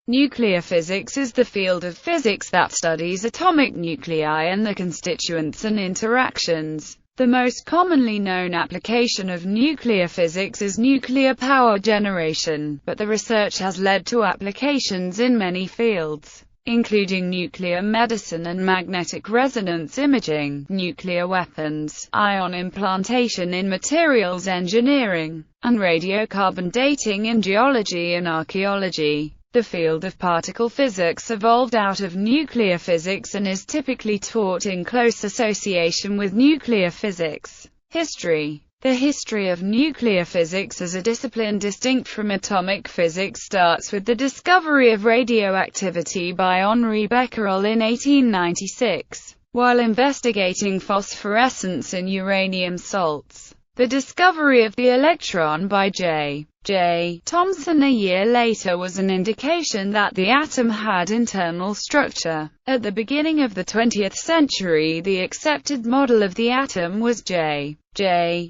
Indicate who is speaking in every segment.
Speaker 1: Nuclear physics is the field of physics that studies atomic nuclei and the constituents and interactions. The most commonly known application of nuclear physics is nuclear power generation, but the research has led to applications in many fields, including nuclear medicine and magnetic resonance imaging, nuclear weapons, ion implantation in materials engineering, and radiocarbon dating in geology and archaeology. The field of particle physics evolved out of nuclear physics and is typically taught in close association with nuclear physics. History. The history of nuclear physics as a discipline distinct from atomic physics starts with the discovery of radioactivity by Henri Becquerel in 1896, while investigating phosphorescence in uranium salts. The discovery of the electron by J. Thomson a year later was an indication that the atom had internal structure. At the beginning of the 20th century, the accepted model of the atom was J.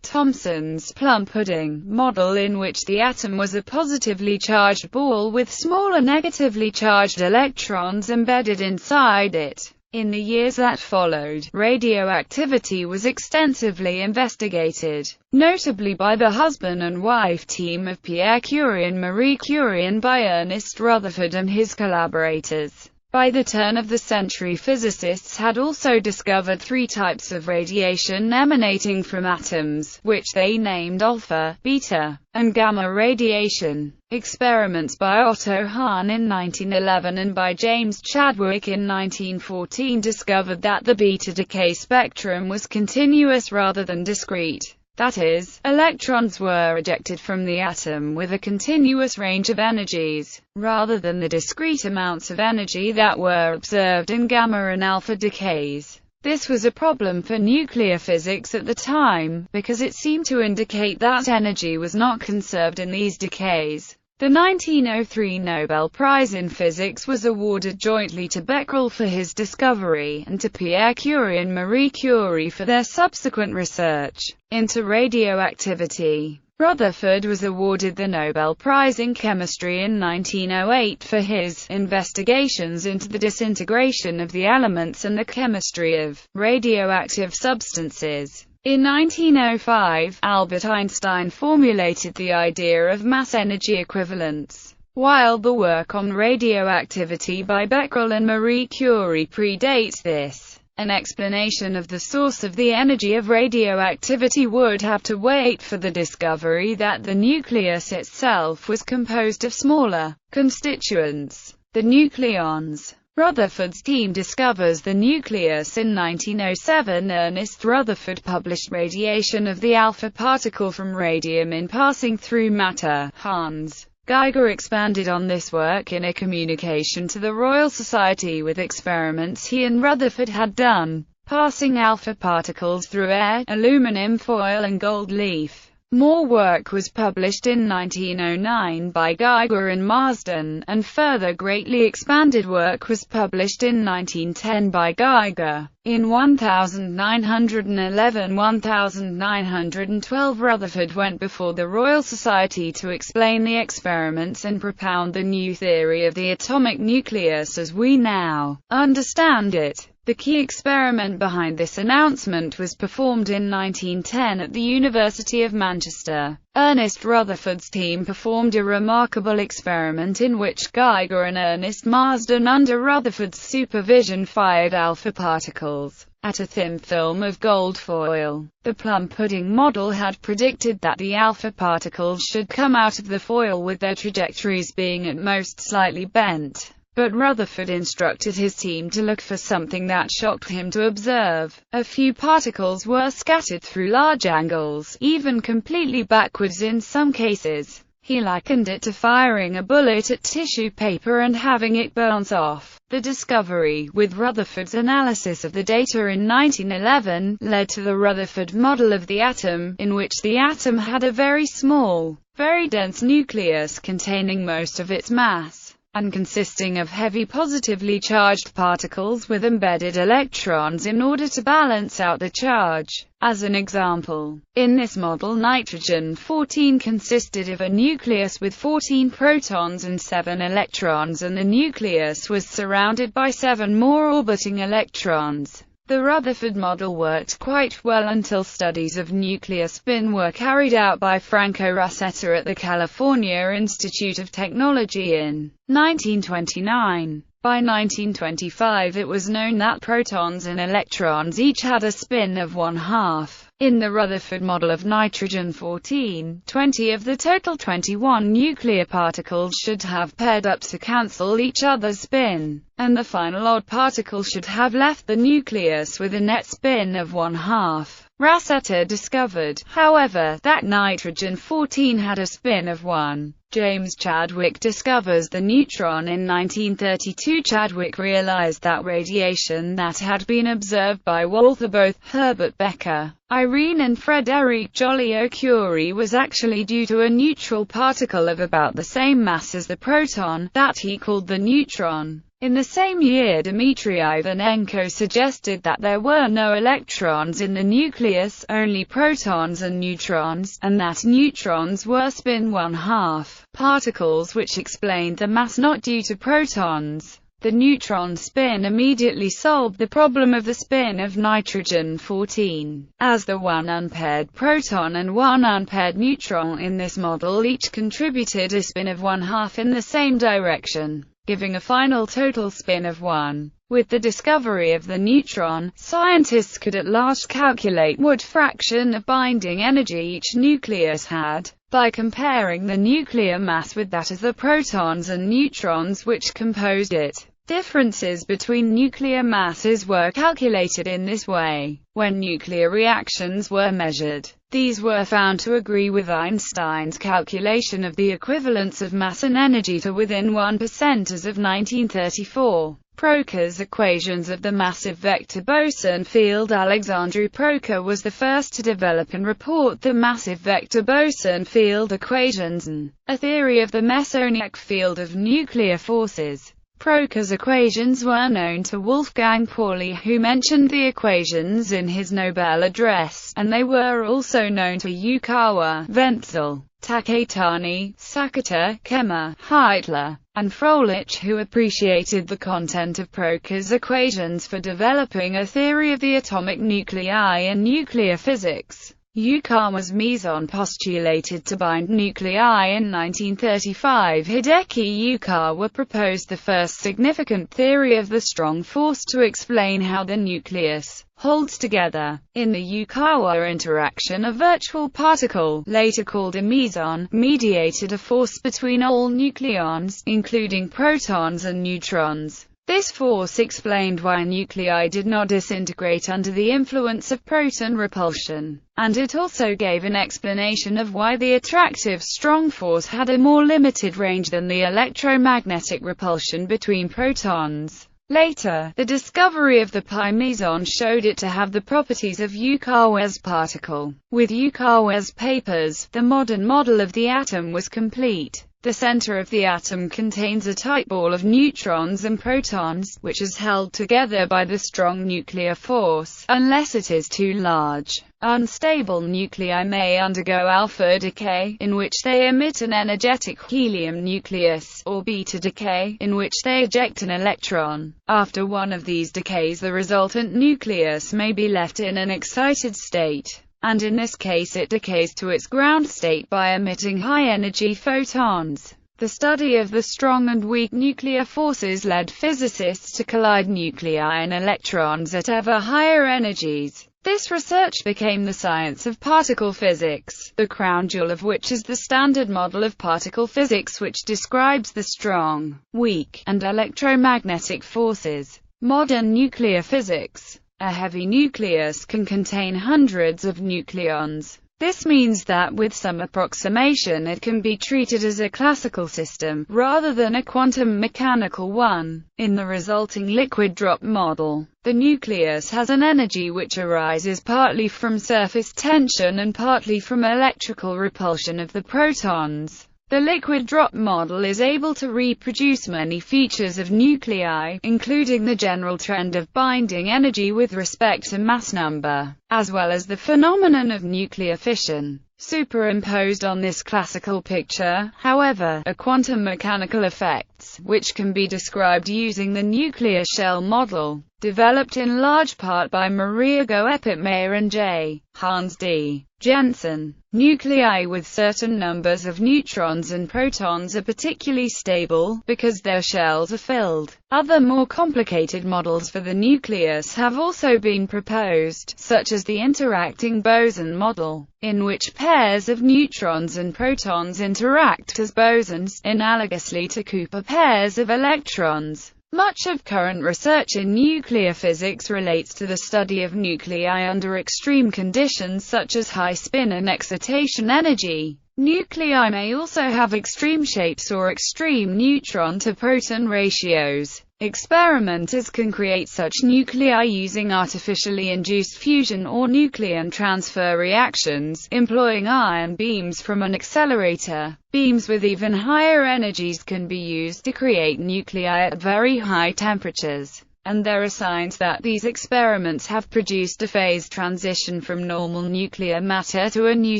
Speaker 1: Thomson's plum pudding model, in which the atom was a positively charged ball with smaller negatively charged electrons embedded inside it. In the years that followed, radioactivity was extensively investigated, notably by the husband and wife team of Pierre Curie and Marie Curie and by Ernest Rutherford and his collaborators. By the turn of the century, physicists had also discovered three types of radiation emanating from atoms, which they named alpha, beta, and gamma radiation. Experiments by Otto Hahn in 1911 and by James Chadwick in 1914 discovered that the beta decay spectrum was continuous rather than discrete. That is, electrons were ejected from the atom with a continuous range of energies, rather than the discrete amounts of energy that were observed in gamma and alpha decays. This was a problem for nuclear physics at the time, because it seemed to indicate that energy was not conserved in these decays. The 1903 Nobel Prize in Physics was awarded jointly to Becquerel for his discovery, and to Pierre Curie and Marie Curie for their subsequent research into radioactivity. Rutherford was awarded the Nobel Prize in Chemistry in 1908 for his investigations into the disintegration of the elements and the chemistry of radioactive substances. In 1905, Albert Einstein formulated the idea of mass-energy equivalence. While the work on radioactivity by Becquerel and Marie Curie predates this, an explanation of the source of the energy of radioactivity would have to wait for the discovery that the nucleus itself was composed of smaller constituents, the nucleons. Rutherford's team discovers the nucleus in 1907. Ernest Rutherford published Radiation of the Alpha Particle from Radium in Passing Through Matter. Hans Geiger expanded on this work in a communication to the Royal Society with experiments he and Rutherford had done, passing alpha particles through air, aluminum foil and gold leaf. More work was published in 1909 by Geiger and Marsden, and further greatly expanded work was published in 1910 by Geiger. In 1911–1912 Rutherford went before the Royal Society to explain the experiments and propound the new theory of the atomic nucleus as we now understand it. The key experiment behind this announcement was performed in 1910 at the University of Manchester. Ernest Rutherford's team performed a remarkable experiment in which Geiger and Ernest Marsden, under Rutherford's supervision, fired alpha particles at a thin film of gold foil. The plum pudding model had predicted that the alpha particles should come out of the foil with their trajectories being at most slightly bent. But Rutherford instructed his team to look for something that shocked him to observe. A few particles were scattered through large angles, even completely backwards in some cases. He likened it to firing a bullet at tissue paper and having it bounce off. The discovery, with Rutherford's analysis of the data in 1911, led to the Rutherford model of the atom, in which the atom had a very small, very dense nucleus containing most of its mass. and consisting of heavy positively charged particles with embedded electrons in order to balance out the charge. As an example, in this model nitrogen-14 consisted of a nucleus with 14 protons and 7 electrons, and the nucleus was surrounded by 7 more orbiting electrons. The Rutherford model worked quite well until studies of nuclear spin were carried out by Franco Rosetta at the California Institute of Technology in 1929. By 1925 it was known that protons and electrons each had a spin of 1/2. In the Rutherford model of nitrogen-14, 20 of the total 21 nuclear particles should have paired up to cancel each other's spin, and the final odd particle should have left the nucleus with a net spin of 1/2. Rosetta discovered, however, that nitrogen-14 had a spin of 1. James Chadwick discovers the neutron in 1932. Chadwick realized that radiation that had been observed by both Herbert Becker, Irene and Frederic Joliot-Curie was actually due to a neutral particle of about the same mass as the proton, that he called the neutron. In the same year, Dmitry Ivanenko suggested that there were no electrons in the nucleus, only protons and neutrons, and that neutrons were spin 1/2 particles, which explained the mass not due to protons. The neutron spin immediately solved the problem of the spin of nitrogen-14, as the one unpaired proton and one unpaired neutron in this model each contributed a spin of 1/2 in the same direction, giving a final total spin of 1. With the discovery of the neutron, scientists could at last calculate what fraction of binding energy each nucleus had, by comparing the nuclear mass with that of the protons and neutrons which composed it. Differences between nuclear masses were calculated in this way. When nuclear reactions were measured, these were found to agree with Einstein's calculation of the equivalence of mass and energy to within 1% as of 1934. Proctor's equations of the massive vector boson field. Alexandru Proctor was the first to develop and report the massive vector boson field equations and a theory of the mesonic field of nuclear forces. Proctor's equations were known to Wolfgang Pauli, who mentioned the equations in his Nobel address, and they were also known to Yukawa, Wenzel, Taketani, Sakata, Kemmer, Heitler, and Froelich, who appreciated the content of Proctor's equations for developing a theory of the atomic nuclei in nuclear physics. Yukawa's meson postulated to bind nuclei in 1935. Hideki Yukawa proposed the first significant theory of the strong force to explain how the nucleus holds together. In the Yukawa interaction, a virtual particle, later called a meson, mediated a force between all nucleons, including protons and neutrons. This force explained why nuclei did not disintegrate under the influence of proton repulsion, and it also gave an explanation of why the attractive strong force had a more limited range than the electromagnetic repulsion between protons. Later, the discovery of the pi meson showed it to have the properties of Yukawa's particle. With Yukawa's papers, the modern model of the atom was complete. The center of the atom contains a tight ball of neutrons and protons, which is held together by the strong nuclear force, unless it is too large. Unstable nuclei may undergo alpha decay, in which they emit an energetic helium nucleus, or beta decay, in which they eject an electron. After one of these decays, the resultant nucleus may be left in an excited state, and in this case it decays to its ground state by emitting high-energy photons. The study of the strong and weak nuclear forces led physicists to collide nuclei and electrons at ever higher energies. This research became the science of particle physics, the crown jewel of which is the Standard Model of Particle Physics, which describes the strong, weak, and electromagnetic forces. Modern nuclear physics. A heavy nucleus can contain hundreds of nucleons. This means that with some approximation it can be treated as a classical system, rather than a quantum mechanical one. In the resulting liquid drop model, the nucleus has an energy which arises partly from surface tension and partly from electrical repulsion of the protons. The liquid drop model is able to reproduce many features of nuclei, including the general trend of binding energy with respect to mass number, as well as the phenomenon of nuclear fission. Superimposed on this classical picture, however, are quantum mechanical effects, which can be described using the nuclear shell model, developed in large part by Maria Goeppert-Mayer and J. Hans D. Jensen. Nuclei with certain numbers of neutrons and protons are particularly stable, because their shells are filled. Other more complicated models for the nucleus have also been proposed, such as the interacting boson model, in which pairs of neutrons and protons interact as bosons, analogously to Cooper pairs of electrons. Much of current research in nuclear physics relates to the study of nuclei under extreme conditions such as high spin and excitation energy. Nuclei may also have extreme shapes or extreme neutron-to-proton ratios. Experimenters can create such nuclei using artificially induced fusion or nucleon transfer reactions, employing ion beams from an accelerator. Beams with even higher energies can be used to create nuclei at very high temperatures, and there are signs that these experiments have produced a phase transition from normal nuclear matter to a new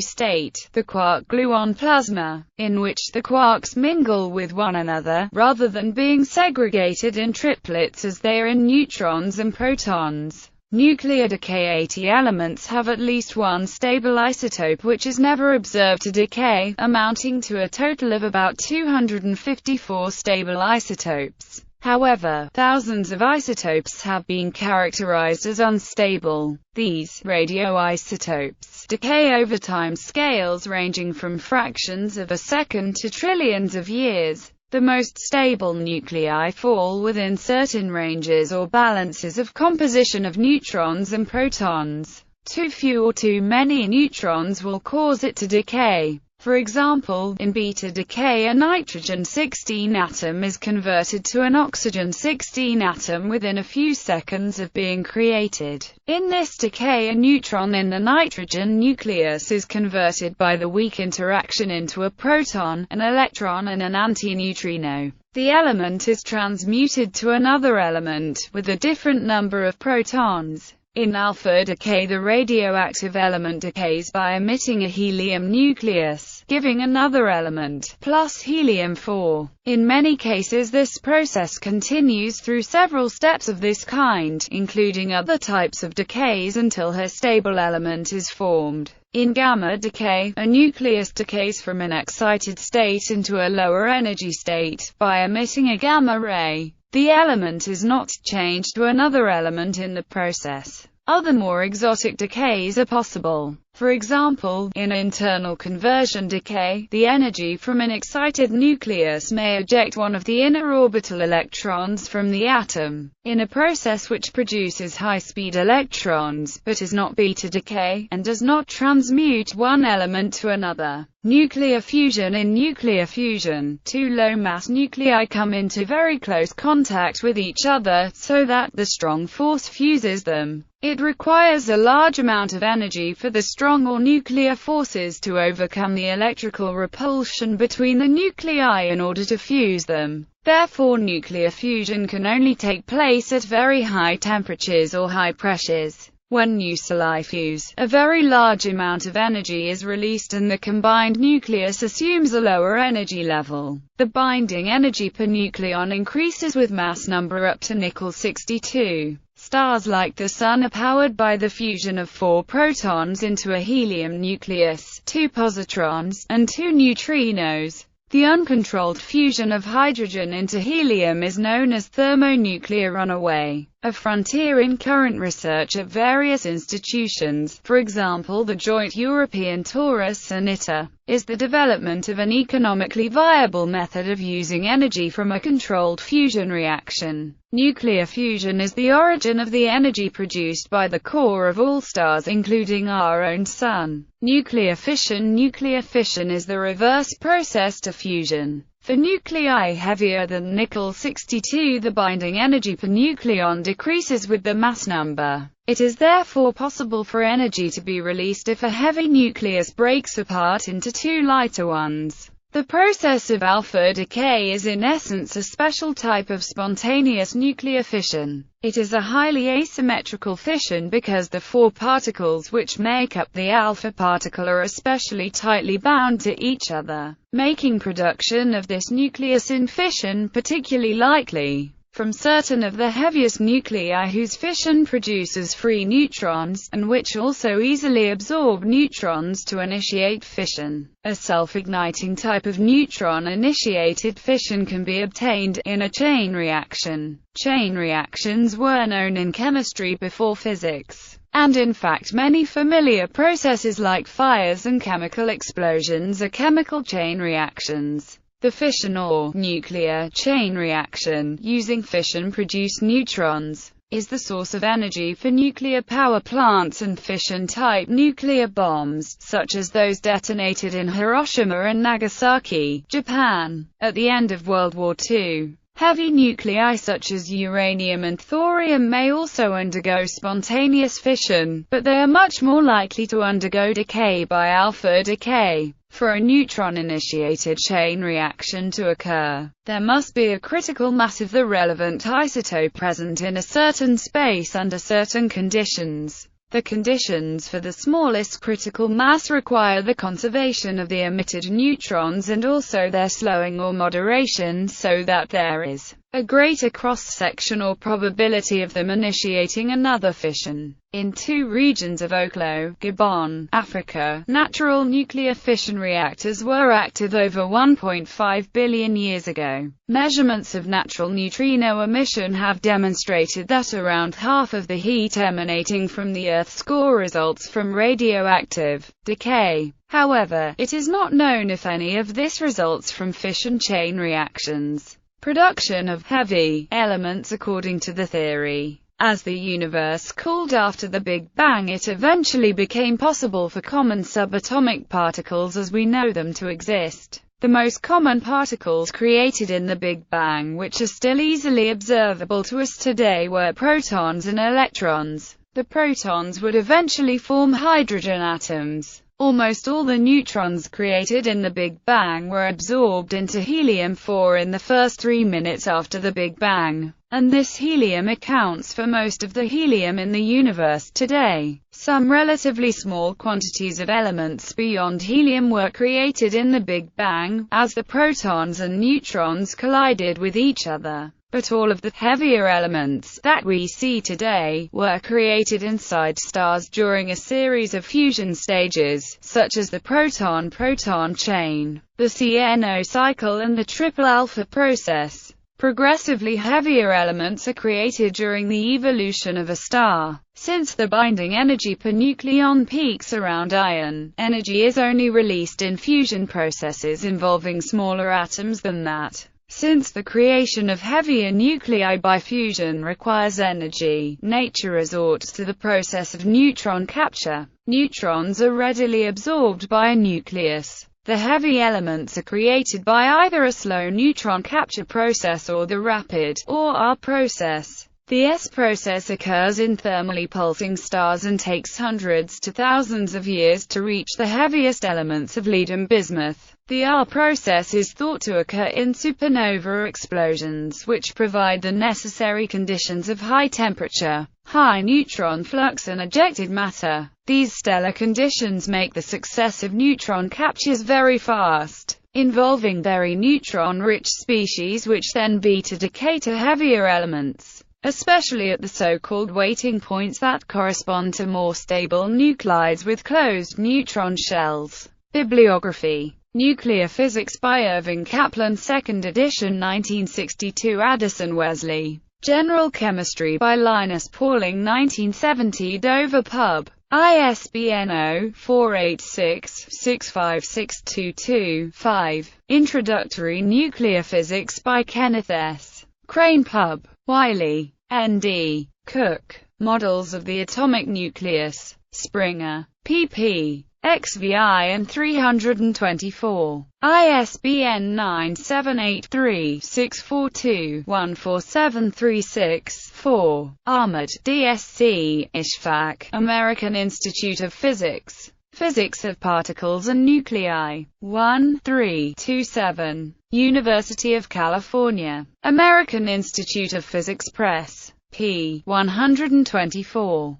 Speaker 1: state, the quark-gluon plasma, in which the quarks mingle with one another, rather than being segregated in triplets as they are in neutrons and protons. Nuclear decay 80 elements have at least one stable isotope which is never observed to decay, amounting to a total of about 254 stable isotopes. However, thousands of isotopes have been characterized as unstable. These radioisotopes decay over time scales ranging from fractions of a second to trillions of years. The most stable nuclei fall within certain ranges or balances of composition of neutrons and protons. Too few or too many neutrons will cause it to decay. For example, in beta decay a nitrogen-16 atom is converted to an oxygen-16 atom within a few seconds of being created. In this decay a neutron in the nitrogen nucleus is converted by the weak interaction into a proton, an electron and an antineutrino. The element is transmuted to another element, with a different number of protons. In alpha decay the radioactive element decays by emitting a helium nucleus, giving another element, plus helium-4. In many cases this process continues through several steps of this kind, including other types of decays until her stable element is formed. In gamma decay, a nucleus decays from an excited state into a lower energy state, by emitting a gamma ray. The element is not changed to another element in the process. Other more exotic decays are possible. For example, in internal conversion decay, the energy from an excited nucleus may eject one of the inner orbital electrons from the atom, in a process which produces high-speed electrons, but is not beta decay, and does not transmute one element to another. Nuclear fusion. In nuclear fusion, two low-mass nuclei come into very close contact with each other, so that the strong force fuses them. It requires a large amount of energy for the strong or nuclear forces to overcome the electrical repulsion between the nuclei in order to fuse them. Therefore, nuclear fusion can only take place at very high temperatures or high pressures. When nuclei fuse, a very large amount of energy is released and the combined nucleus assumes a lower energy level. The binding energy per nucleon increases with mass number up to nickel 62. Stars like the Sun are powered by the fusion of 4 protons into a helium nucleus, 2 positrons, and 2 neutrinos. The uncontrolled fusion of hydrogen into helium is known as thermonuclear runaway. A frontier in current research at various institutions, for example the Joint European Torus and ITER, is the development of an economically viable method of using energy from a controlled fusion reaction. Nuclear fusion is the origin of the energy produced by the core of all stars, including our own Sun. Nuclear fission is the reverse process to fusion. For nuclei heavier than nickel 62, the binding energy per nucleon decreases with the mass number. It is therefore possible for energy to be released if a heavy nucleus breaks apart into 2 lighter ones. The process of alpha decay is in essence a special type of spontaneous nuclear fission. It is a highly asymmetrical fission because the four particles which make up the alpha particle are especially tightly bound to each other, making production of this nucleus in fission particularly likely. From certain of the heaviest nuclei whose fission produces free neutrons, and which also easily absorb neutrons to initiate fission. A self-igniting type of neutron-initiated fission can be obtained in a chain reaction. Chain reactions were known in chemistry before physics, and in fact many familiar processes like fires and chemical explosions are chemical chain reactions. The fission or nuclear chain reaction, using fission-produced neutrons, is the source of energy for nuclear power plants and fission-type nuclear bombs, such as those detonated in Hiroshima and Nagasaki, Japan, at the end of World War II. Heavy nuclei such as uranium and thorium may also undergo spontaneous fission, but they are much more likely to undergo decay by alpha decay. For a neutron-initiated chain reaction to occur, there must be a critical mass of the relevant isotope present in a certain space under certain conditions. The conditions for the smallest critical mass require the conservation of the emitted neutrons and also their slowing or moderation so that there is a greater cross-sectional probability of them initiating another fission. In two regions of Oklo, Gabon, Africa, natural nuclear fission reactors were active over 1.5 billion years ago. Measurements of natural neutrino emission have demonstrated that around half of the heat emanating from the Earth's core results from radioactive decay. However, it is not known if any of this results from fission chain reactions. Production of heavy elements according to the theory. As the universe cooled after the Big Bang, it eventually became possible for common subatomic particles as we know them to exist. The most common particles created in the Big Bang, which are still easily observable to us today, were protons and electrons. The protons would eventually form hydrogen atoms. Almost all the neutrons created in the Big Bang were absorbed into helium-4 in the first 3 minutes after the Big Bang, and this helium accounts for most of the helium in the universe today. Some relatively small quantities of elements beyond helium were created in the Big Bang, as the protons and neutrons collided with each other. But all of the heavier elements that we see today were created inside stars during a series of fusion stages, such as the proton-proton chain, the CNO cycle and the triple alpha process. Progressively heavier elements are created during the evolution of a star. Since the binding energy per nucleon peaks around iron, energy is only released in fusion processes involving smaller atoms than that. Since the creation of heavier nuclei by fusion requires energy, nature resorts to the process of neutron capture. Neutrons are readily absorbed by a nucleus. The heavy elements are created by either a slow neutron capture process or the rapid, or R process. The S process occurs in thermally pulsing stars and takes hundreds to thousands of years to reach the heaviest elements of lead and bismuth. The R process is thought to occur in supernova explosions, which provide the necessary conditions of high temperature, high neutron flux and ejected matter. These stellar conditions make the successive neutron captures very fast, involving very neutron-rich species which then beta decay to heavier elements, especially at the so-called waiting points that correspond to more stable nuclides with closed neutron shells. Bibliography: Nuclear Physics by Irving Kaplan, 2nd edition, 1962. Addison Wesley. General Chemistry by Linus Pauling, 1970. Dover Pub. ISBN 0-486-65622-5. Introductory Nuclear Physics by Kenneth S. Crane Pub. Wiley, N.D. Cook. Models of the Atomic Nucleus. Springer. pp. XVI and 324. ISBN 9783642-14736-4. Ahmed, D.S.C., Ishfaq, American Institute of Physics. Physics of Particles and Nuclei. 1 327. University of California. American Institute of Physics Press. p. 124.